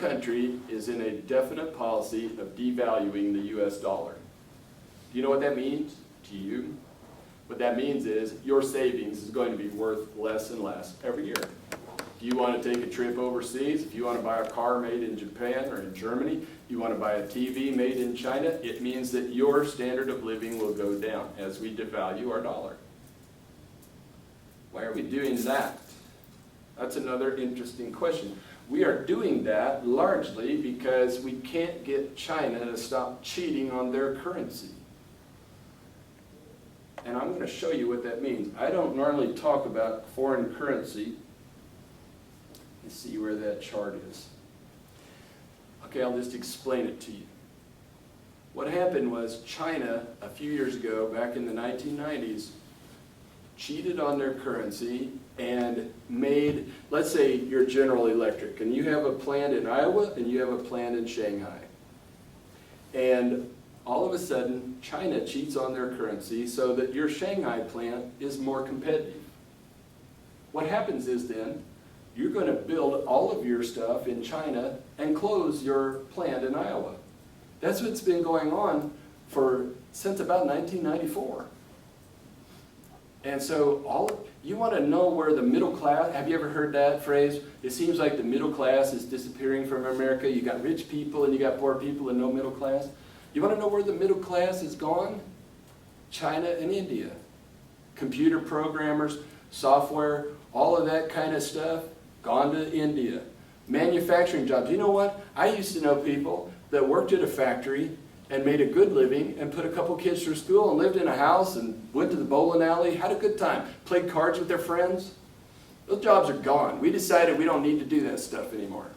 country is in a definite policy of devaluing the US dollar. Do you know what that means to you? What that means is your savings is going to be worth less and less every year. If you want to take a trip overseas, if you want to buy a car made in Japan or in Germany, you want to buy a TV made in China, it means that your standard of living will go down as we devalue our dollar. Why are we doing that? That's another interesting question. We are doing that largely because we can't get China to stop cheating on their currency. And I'm going to show you what that means. I don't normally talk about foreign currency. Let's see where that chart is. Okay, I'll just explain it to you. What happened was China, a few years ago, back in the 1990s, cheated on their currency and made, let's say you're General Electric, and you have a plant in Iowa and you have a plant in Shanghai. And all of a sudden, China cheats on their currency so that your Shanghai plant is more competitive. What happens is then, you're going to build all of your stuff in China and close your plant in Iowa. That's what's been going on since about 1994. And so you want to know where the middle class, have you ever heard that phrase? It seems like the middle class is disappearing from America. You got rich people and you got poor people and no middle class. You want to know where the middle class is gone? China and India. Computer programmers, software, all of that kind of stuff, gone to India. Manufacturing jobs. You know what? I used to know people that worked at a factory and made a good living and put a couple kids through school and lived in a house and went to the bowling alley, had a good time, played cards with their friends. Those jobs are gone. We decided we don't need to do that stuff anymore.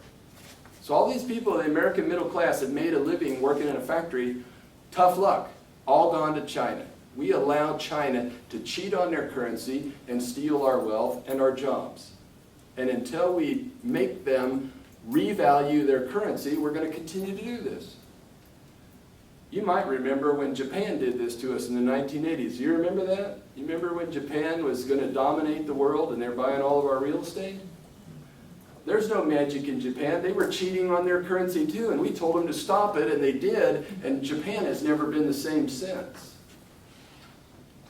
So all these people in the American middle class that made a living working in a factory, tough luck, all gone to China. We allow China to cheat on their currency and steal our wealth and our jobs. And until we make them revalue their currency, we're going to continue to do this. You might remember when Japan did this to us in the 1980s. You remember that? You remember when Japan was going to dominate the world and they're buying all of our real estate? There's no magic in Japan. They were cheating on their currency too, and we told them to stop it, and they did, and Japan has never been the same since.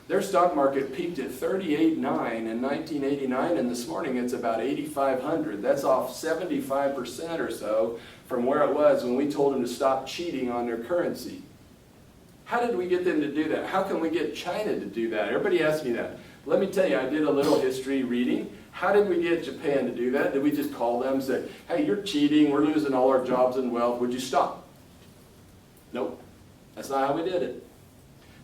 Their stock market peaked at 38.9 in 1989, and this morning it's about 8,500. That's off 75% or so from where it was when we told them to stop cheating on their currency. How did we get them to do that? How can we get China to do that? Everybody asks me that. Let me tell you, I did a little history reading. How did we get Japan to do that? Did we just call them and say, hey, you're cheating, we're losing all our jobs and wealth, would you stop? Nope, that's not how we did it.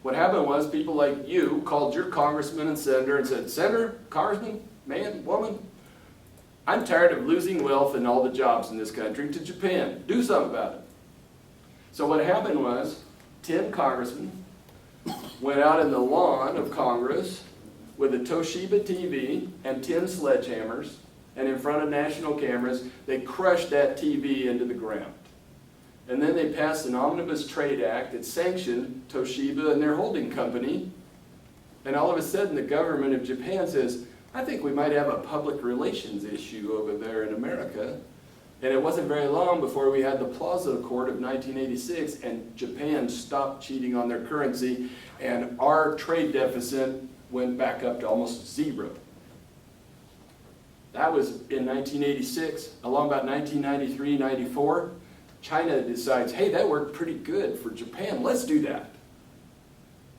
What happened was people like you called your congressman and senator and said, Senator, congressman, man, woman, I'm tired of losing wealth and all the jobs in this country to Japan. Do something about it. So what happened was 10 congressmen went out in the lawn of Congress with a Toshiba TV and 10 sledgehammers, and in front of national cameras, they crushed that TV into the ground. And then they passed an omnibus trade act that sanctioned Toshiba and their holding company. And all of a sudden, the government of Japan says, I think we might have a public relations issue over there in America. And it wasn't very long before we had the Plaza Accord of 1986, and Japan stopped cheating on their currency, and our trade deficit went back up to almost zero. That was in 1986. Along about 1993, 94, China decides, hey, that worked pretty good for Japan. Let's do that.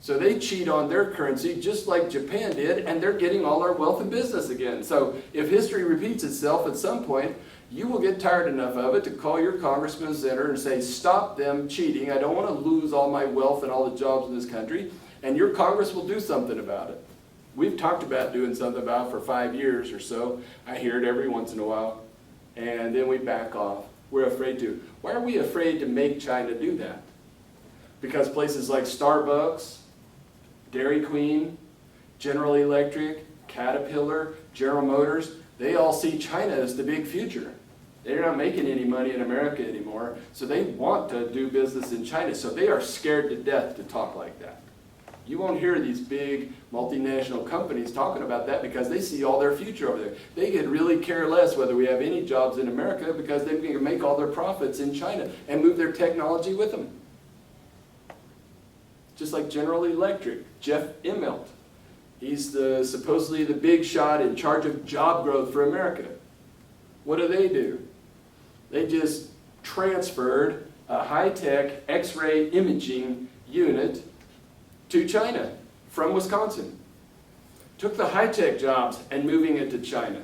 So they cheat on their currency just like Japan did, and they're getting all our wealth and business again. So if history repeats itself at some point, you will get tired enough of it to call your congressman and senator and say, stop them cheating. I don't want to lose all my wealth and all the jobs in this country. And your Congress will do something about it. We've talked about doing something about it for 5 years or so. I hear it every once in a while. And then we back off. We're afraid to. Why are we afraid to make China do that? Because places like Starbucks, Dairy Queen, General Electric, Caterpillar, General Motors, they all see China as the big future. They're not making any money in America anymore, so they want to do business in China, so they are scared to death to talk like that. You won't hear these big multinational companies talking about that because they see all their future over there. They could really care less whether we have any jobs in America because they can make all their profits in China and move their technology with them. Just like General Electric, Jeff Immelt. He's supposedly the big shot in charge of job growth for America. What do? They just transferred a high-tech X-ray imaging unit to China from Wisconsin. Took the high-tech jobs and moving it to China.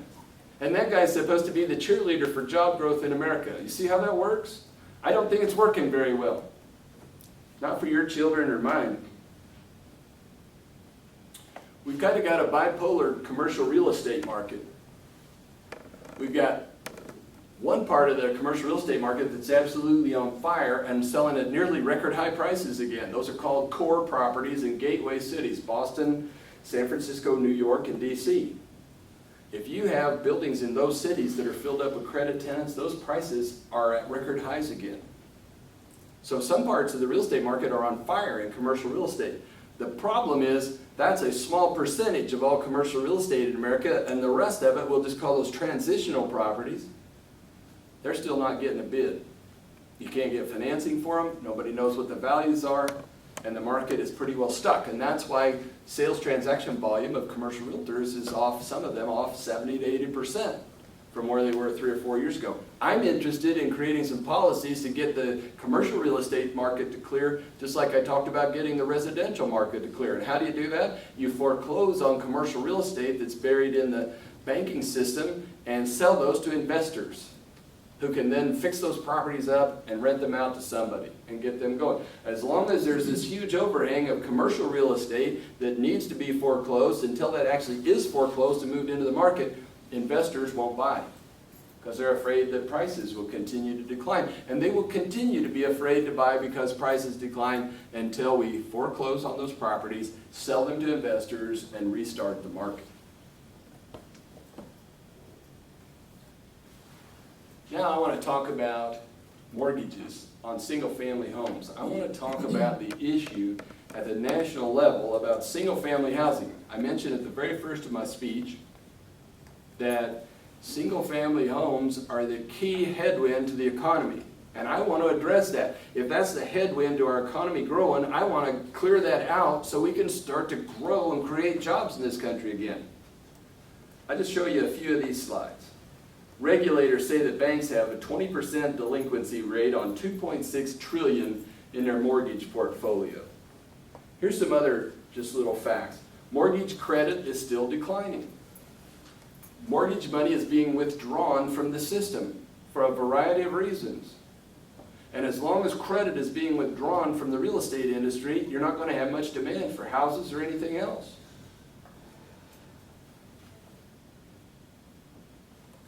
And that guy's supposed to be the cheerleader for job growth in America. You see how that works? I don't think it's working very well. Not for your children or mine. We've kind of got a bipolar commercial real estate market. We've got one part of the commercial real estate market that's absolutely on fire and selling at nearly record high prices again. Those are called core properties in gateway cities, Boston, San Francisco, New York, and DC. If you have buildings in those cities that are filled up with credit tenants, those prices are at record highs again. So some parts of the real estate market are on fire in commercial real estate. The problem is that's a small percentage of all commercial real estate in America, and the rest of it we'll just call those transitional properties. They're still not getting a bid. You can't get financing for them, nobody knows what the values are, and the market is pretty well stuck. And that's why sales transaction volume of commercial realtors is off, some of them off 70 to 80% from where they were 3 or 4 years ago. I'm interested in creating some policies to get the commercial real estate market to clear, just like I talked about getting the residential market to clear. And how do you do that? You foreclose on commercial real estate that's buried in the banking system and sell those to investors, who can then fix those properties up and rent them out to somebody and get them going. As long as there's this huge overhang of commercial real estate that needs to be foreclosed, until that actually is foreclosed and moved into the market, investors won't buy because they're afraid that prices will continue to decline. And they will continue to be afraid to buy because prices decline until we foreclose on those properties, sell them to investors, and restart the market. Now I want to talk about mortgages on single-family homes. I want to talk about the issue at the national level about single-family housing. I mentioned at the very first of my speech that single-family homes are the key headwind to the economy. And I want to address that. If that's the headwind to our economy growing, I want to clear that out so we can start to grow and create jobs in this country again. I'll just show you a few of these slides. Regulators say that banks have a 20% delinquency rate on $2.6 trillion in their mortgage portfolio. Here's some other just little facts. Mortgage credit is still declining. Mortgage money is being withdrawn from the system for a variety of reasons. And as long as credit is being withdrawn from the real estate industry, you're not going to have much demand for houses or anything else.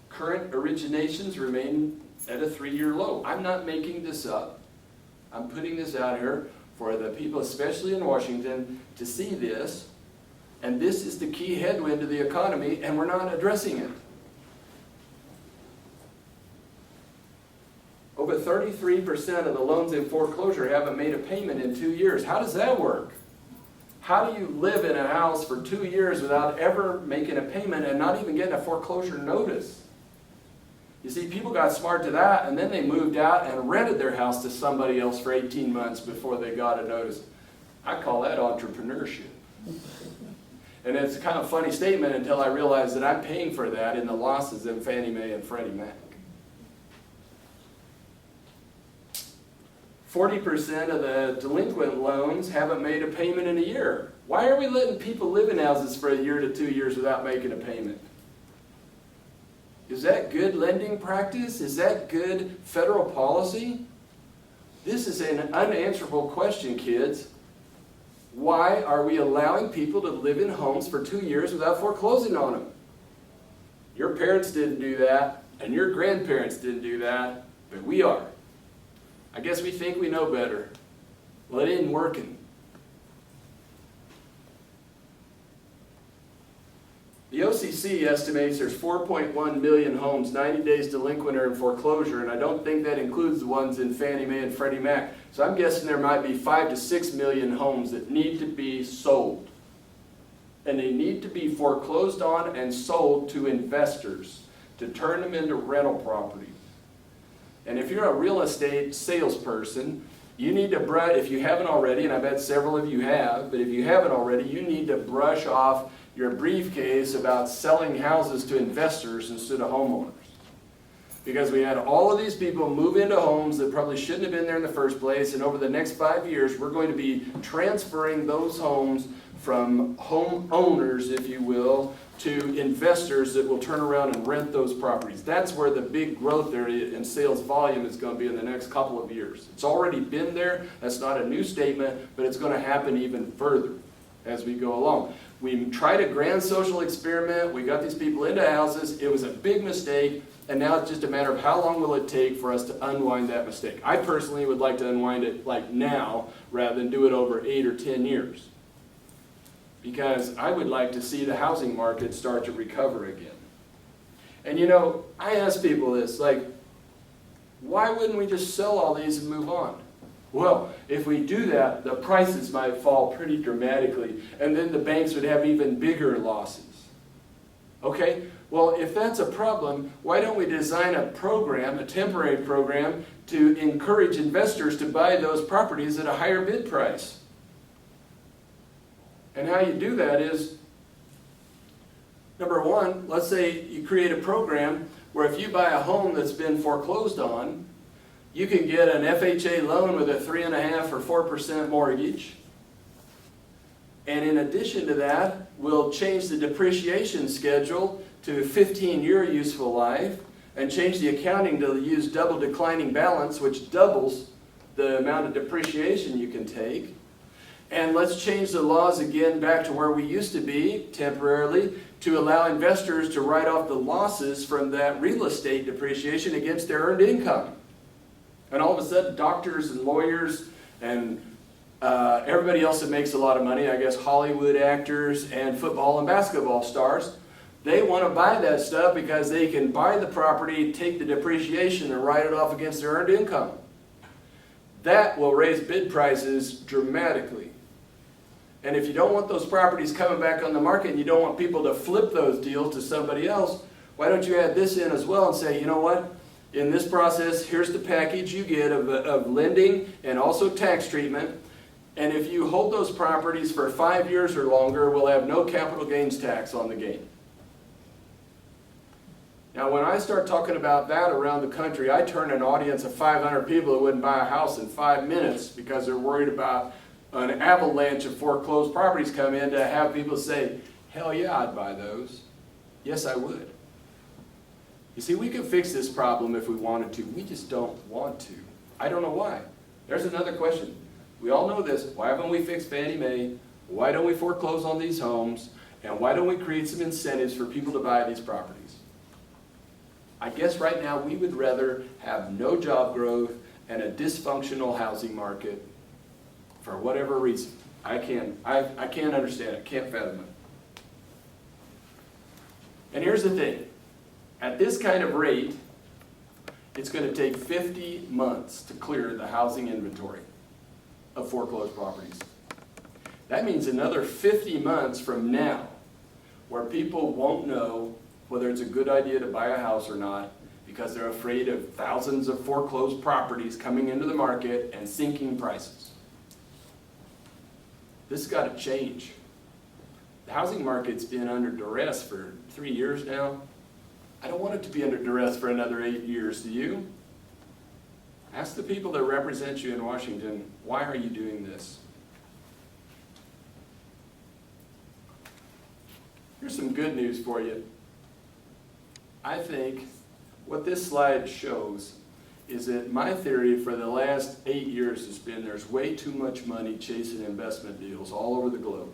Current originations remain at a 3-year low. I'm not making this up. I'm putting this out here for the people, especially in Washington, to see this. And this is the key headwind to the economy, and we're not addressing it. Over 33% of the loans in foreclosure haven't made a payment in 2 years. How does that work? How do you live in a house for 2 years without ever making a payment and not even getting a foreclosure notice? You see, people got smart to that, and then they moved out and rented their house to somebody else for 18 months before they got a notice. I call that entrepreneurship. And it's a kind of funny statement until I realized that I'm paying for that in the losses in Fannie Mae and Freddie Mac. 40% of the delinquent loans haven't made a payment in a year. Why are we letting people live in houses for 1 year to 2 years without making a payment? Is that good lending practice? Is that good federal policy? This is an unanswerable question, kids. Why are we allowing people to live in homes for 2 years without foreclosing on them? Your parents didn't do that, and your grandparents didn't do that, but we are. I guess we think we know better. Well, it ain't working. The OCC estimates there's 4.1 million homes 90 days delinquent or in foreclosure, and I don't think that includes the ones in Fannie Mae and Freddie Mac. So I'm guessing there might be 5 to 6 million homes that need to be sold. And they need to be foreclosed on and sold to investors to turn them into rental properties. And if you're a real estate salesperson, you need to brush, if you haven't already, and I bet several of you have, but if you haven't already, you need to brush off your briefcase about selling houses to investors instead of homeowners. Because we had all of these people move into homes that probably shouldn't have been there in the first place, and over the next 5 years, we're going to be transferring those homes from homeowners, if you will, to investors that will turn around and rent those properties. That's where the big growth area in sales volume is going to be in the next couple of years. It's already been there. That's not a new statement, but it's going to happen even further as we go along. We tried a grand social experiment. We got these people into houses. It was a big mistake, and now it's just a matter of how long will it take for us to unwind that mistake. I personally would like to unwind it like now rather than do it over 8 or 10 years. Because I would like to see the housing market start to recover again. And you know, I ask people this, like, why wouldn't we just sell all these and move on? Well, if we do that, the prices might fall pretty dramatically, and then the banks would have even bigger losses. Okay? Well, if that's a problem, why don't we design a program, a temporary program, to encourage investors to buy those properties at a higher bid price? And how you do that is, number one, let's say you create a program where if you buy a home that's been foreclosed on, you can get an FHA loan with a 3.5% or 4% mortgage. And in addition to that, we'll change the depreciation schedule to 15-year useful life and change the accounting to use double declining balance, which doubles the amount of depreciation you can take. And let's change the laws again back to where we used to be temporarily to allow investors to write off the losses from that real estate depreciation against their earned income. And all of a sudden, doctors and lawyers and everybody else that makes a lot of money, I guess Hollywood actors and football and basketball stars, they want to buy that stuff because they can buy the property, take the depreciation, and write it off against their earned income. That will raise bid prices dramatically. And if you don't want those properties coming back on the market and you don't want people to flip those deals to somebody else, why don't you add this in as well and say, you know what? In this process, here's the package you get of lending and also tax treatment. And if you hold those properties for 5 years or longer, we'll have no capital gains tax on the gain. Now, when I start talking about that around the country, I turn an audience of 500 people who wouldn't buy a house in 5 minutes because they're worried about an avalanche of foreclosed properties come in to have people say, hell yeah, I'd buy those. Yes, I would. You see, we could fix this problem if we wanted to. We just don't want to. I don't know why. There's another question. We all know this. Why haven't we fixed Fannie Mae? Why don't we foreclose on these homes? And why don't we create some incentives for people to buy these properties? I guess right now we would rather have no job growth and a dysfunctional housing market for whatever reason. I can't understand it, can't fathom it. And here's the thing. At this kind of rate, it's going to take 50 months to clear the housing inventory of foreclosed properties. That means another 50 months from now, where people won't know whether it's a good idea to buy a house or not because they're afraid of thousands of foreclosed properties coming into the market and sinking prices. This has got to change. The housing market's been under duress for 3 years now. I don't want it to be under duress for another 8 years, do you? Ask the people that represent you in Washington, why are you doing this? Here's some good news for you. I think what this slide shows is that my theory for the last 8 years has been there's way too much money chasing investment deals all over the globe.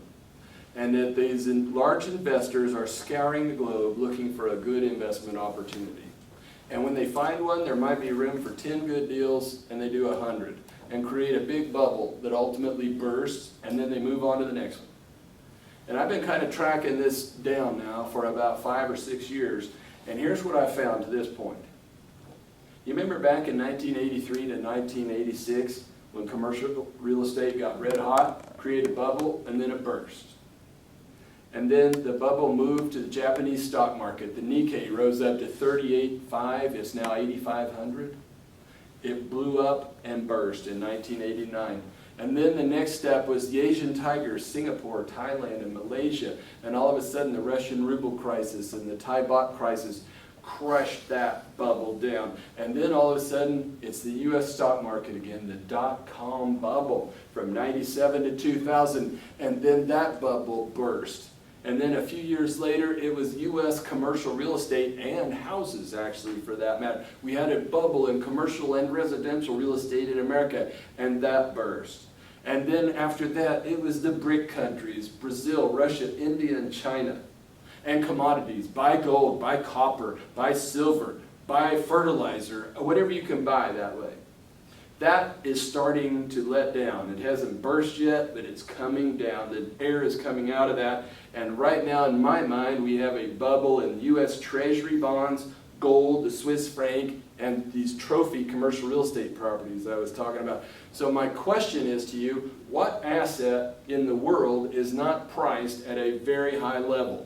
And that these large investors are scouring the globe looking for a good investment opportunity. And when they find one, there might be room for 10 good deals, and they do 100, and create a big bubble that ultimately bursts, and then they move on to the next one. And I've been kind of tracking this down now for about 5 or 6 years. And here's what I found to this point. You remember back in 1983 to 1986 when commercial real estate got red hot, created a bubble, and then it burst. And then the bubble moved to the Japanese stock market. The Nikkei rose up to 38.5. It's now 8,500. It blew up and burst in 1989. And then the next step was the Asian tigers, Singapore, Thailand, and Malaysia. And all of a sudden the Russian ruble crisis and the Thai baht crisis crushed that bubble down. And then all of a sudden it's the U.S. stock market again, the dot-com bubble from 97 to 2000. And then that bubble burst. And then a few years later, it was U.S. commercial real estate and houses, actually, for that matter. We had a bubble in commercial and residential real estate in America, and that burst. And then after that, it was the BRIC countries, Brazil, Russia, India, and China. And commodities, buy gold, buy copper, buy silver, buy fertilizer, whatever you can buy that way. That is starting to let down. It hasn't burst yet, but it's coming down. The air is coming out of that. And right now, in my mind, we have a bubble in U.S. Treasury bonds, gold, the Swiss franc, and these trophy commercial real estate properties I was talking about. So my question is to you, what asset in the world is not priced at a very high level?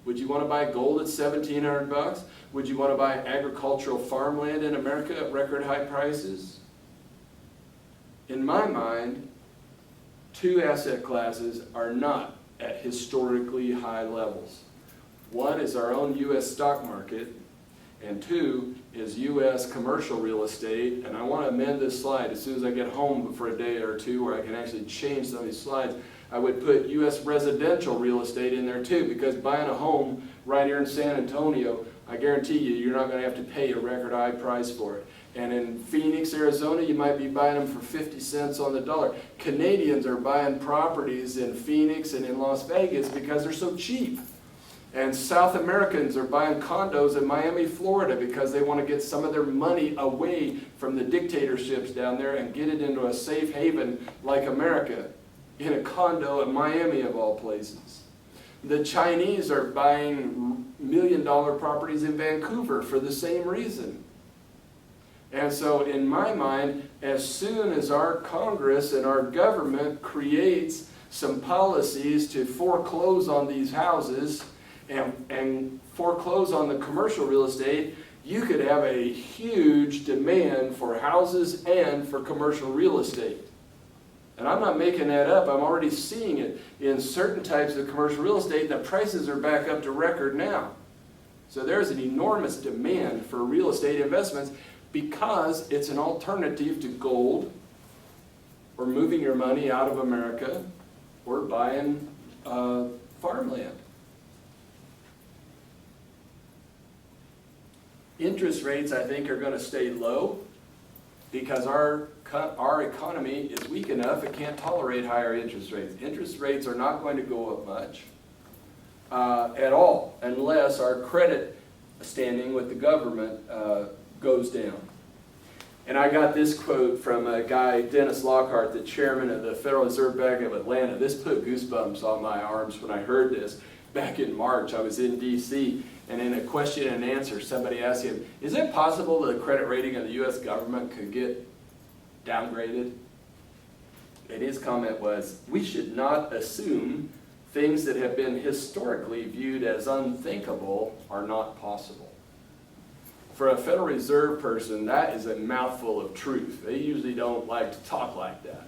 Would you want to buy gold at $1,700? Would you want to buy agricultural farmland in America at record high prices? In my mind, two asset classes are not at historically high levels. One is our own U.S. stock market, and two is U.S. commercial real estate. And I want to amend this slide as soon as I get home for a day or two where I can actually change some of these slides. I would put U.S. residential real estate in there too, because buying a home right here in San Antonio, I guarantee you, you're not going to have to pay a record high price for it. And in Phoenix, Arizona, you might be buying them for 50 cents on the dollar. Canadians are buying properties in Phoenix and in Las Vegas because they're so cheap. And South Americans are buying condos in Miami, Florida because they want to get some of their money away from the dictatorships down there and get it into a safe haven like America, in a condo in Miami of all places. The Chinese are buying million-dollar properties in Vancouver for the same reason. And so in my mind, as soon as our Congress and our government creates some policies to foreclose on these houses and foreclose on the commercial real estate, you could have a huge demand for houses and for commercial real estate. And I'm not making that up. I'm already seeing it in certain types of commercial real estate. The prices are back up to record now. So there's an enormous demand for real estate investments because it's an alternative to gold or moving your money out of America or buying farmland. Interest rates, I think, are going to stay low because our economy is weak enough, it can't tolerate higher interest rates. Interest rates are not going to go up much at all unless our credit standing with the government goes down. And I got this quote from a guy, Dennis Lockhart, the chairman of the Federal Reserve Bank of Atlanta. This put goosebumps on my arms when I heard this. Back in March, I was in D.C., and in a question and answer, somebody asked him, is it possible that the credit rating of the U.S. government could get downgraded? And his comment was, we should not assume things that have been historically viewed as unthinkable are not possible. For a Federal Reserve person, that is a mouthful of truth. They usually don't like to talk like that.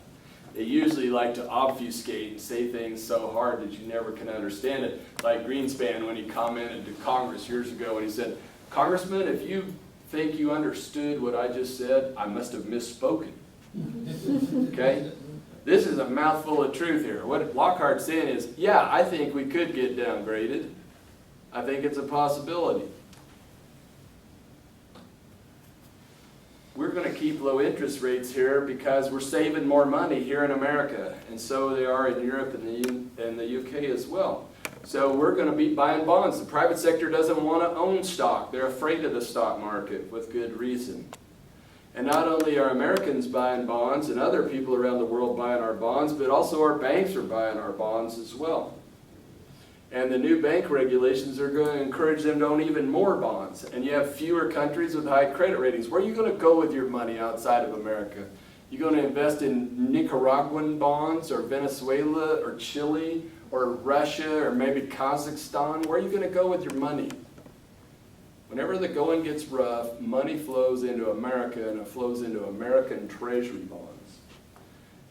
They usually like to obfuscate and say things so hard that you never can understand it. Like Greenspan when he commented to Congress years ago and he said, Congressman, if you think you understood what I just said, I must have misspoken. Okay? This is a mouthful of truth here. What Lockhart's saying is, yeah, I think we could get downgraded. I think it's a possibility. We're going to keep low interest rates here because we're saving more money here in America, and so they are in Europe and the UK as well. So we're going to be buying bonds. The private sector doesn't want to own stock. They're afraid of the stock market with good reason. And not only are Americans buying bonds and other people around the world buying our bonds, but also our banks are buying our bonds as well. And the new bank regulations are going to encourage them to own even more bonds. And you have fewer countries with high credit ratings. Where are you going to go with your money outside of America? You going to invest in Nicaraguan bonds or Venezuela or Chile or Russia or maybe Kazakhstan? Where are you going to go with your money? Whenever the going gets rough, money flows into America, and it flows into American Treasury bonds.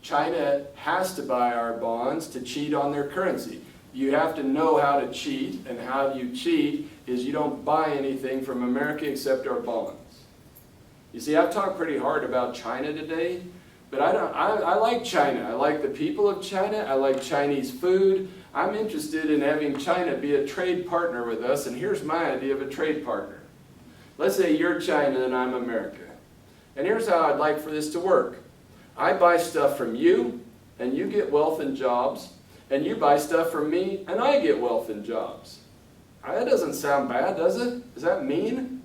China has to buy our bonds to cheat on their currency. You have to know how to cheat, and how you cheat is you don't buy anything from America except our bonds. You see, I've talked pretty hard about China today, but I like China. I like the people of China. I like Chinese food. I'm interested in having China be a trade partner with us, and here's my idea of a trade partner. Let's say you're China and I'm America. And here's how I'd like for this to work. I buy stuff from you, and you get wealth and jobs, and you buy stuff from me, and I get wealth and jobs. That doesn't sound bad, does it? Is that mean?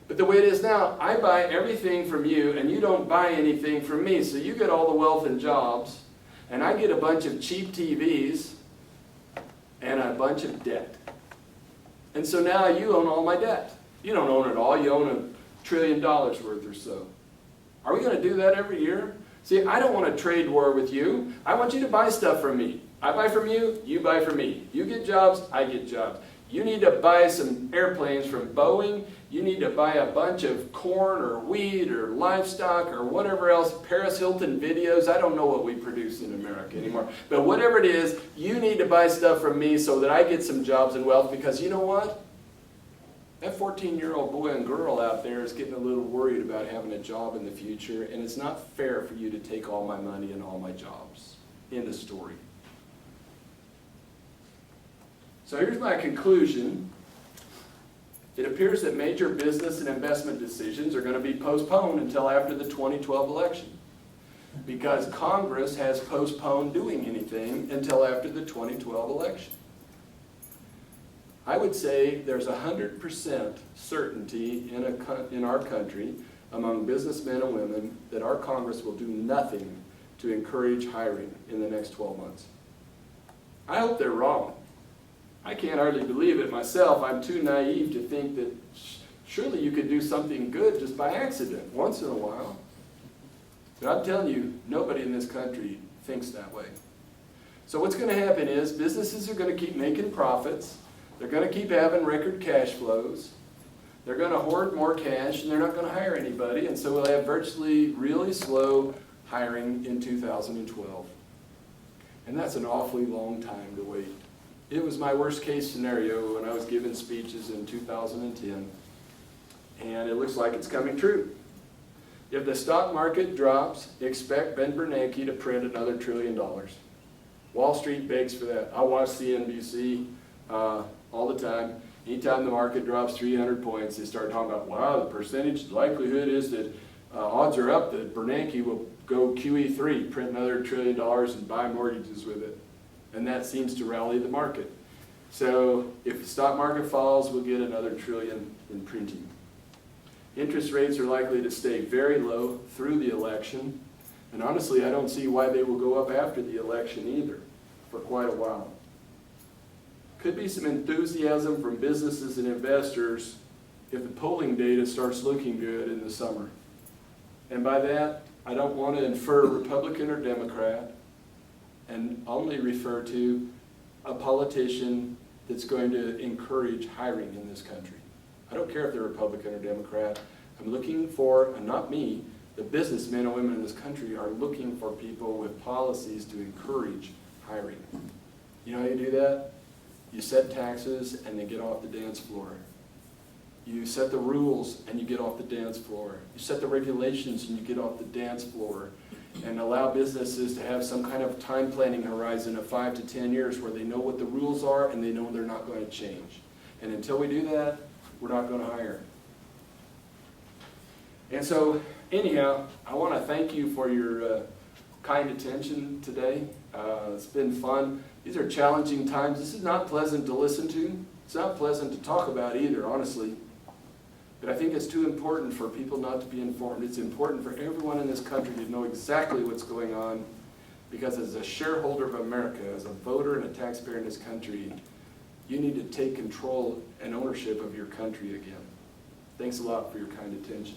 But the way it is now, I buy everything from you, and you don't buy anything from me, so you get all the wealth and jobs, and I get a bunch of cheap TVs, and a bunch of debt. And so now you own all my debt. You don't own it all, you own $1 trillion worth or so. Are we going to do that every year? See, I don't want a trade war with you. I want you to buy stuff from me. I buy from you, you buy from me. You get jobs, I get jobs. You need to buy some airplanes from Boeing. You need to buy a bunch of corn or wheat or livestock or whatever else, Paris Hilton videos. I don't know what we produce in America anymore. But whatever it is, you need to buy stuff from me so that I get some jobs and wealth, because you know what? That 14-year-old boy and girl out there is getting a little worried about having a job in the future, and it's not fair for you to take all my money and all my jobs. End of story. So here's my conclusion. It appears that major business and investment decisions are going to be postponed until after the 2012 election, because Congress has postponed doing anything until after the 2012 election. I would say there's 100% certainty in our country among businessmen and women that our Congress will do nothing to encourage hiring in the next 12 months. I hope they're wrong. I can't hardly believe it myself. I'm too naive to think that surely you could do something good just by accident once in a while. But I'm telling you, nobody in this country thinks that way. So what's going to happen is businesses are going to keep making profits. They're going to keep having record cash flows. They're going to hoard more cash, and they're not going to hire anybody. And so we'll have virtually really slow hiring in 2012. And that's an awfully long time to wait. It was my worst case scenario when I was giving speeches in 2010, and it looks like it's coming true. If the stock market drops, expect Ben Bernanke to print another $1 trillion. Wall Street begs for that. I watch CNBC all the time. Anytime the market drops 300 points, they start talking about, wow, the percentage likelihood is that odds are up that Bernanke will go QE3, print another $1 trillion and buy mortgages with it. And that seems to rally the market. So if the stock market falls, we'll get another $1 trillion in printing. Interest rates are likely to stay very low through the election. And honestly, I don't see why they will go up after the election either, for quite a while. Could be some enthusiasm from businesses and investors if the polling data starts looking good in the summer. And by that, I don't want to infer Republican or Democrat, and only refer to a politician that's going to encourage hiring in this country. I don't care if they're Republican or Democrat. I'm looking for, and not me, the businessmen and women in this country are looking for people with policies to encourage hiring. You know how you do that? You set taxes and they get off the dance floor. You set the rules and you get off the dance floor. You set the regulations and you get off the dance floor. And allow businesses to have some kind of time planning horizon of 5 to 10 years where they know what the rules are and they know they're not going to change. And until we do that, we're not going to hire. And so, anyhow, I want to thank you for your kind attention today. It's been fun. These are challenging times. This is not pleasant to listen to. It's not pleasant to talk about either, honestly. But I think it's too important for people not to be informed. It's important for everyone in this country to know exactly what's going on, because as a shareholder of America, as a voter and a taxpayer in this country, you need to take control and ownership of your country again. Thanks a lot for your kind attention.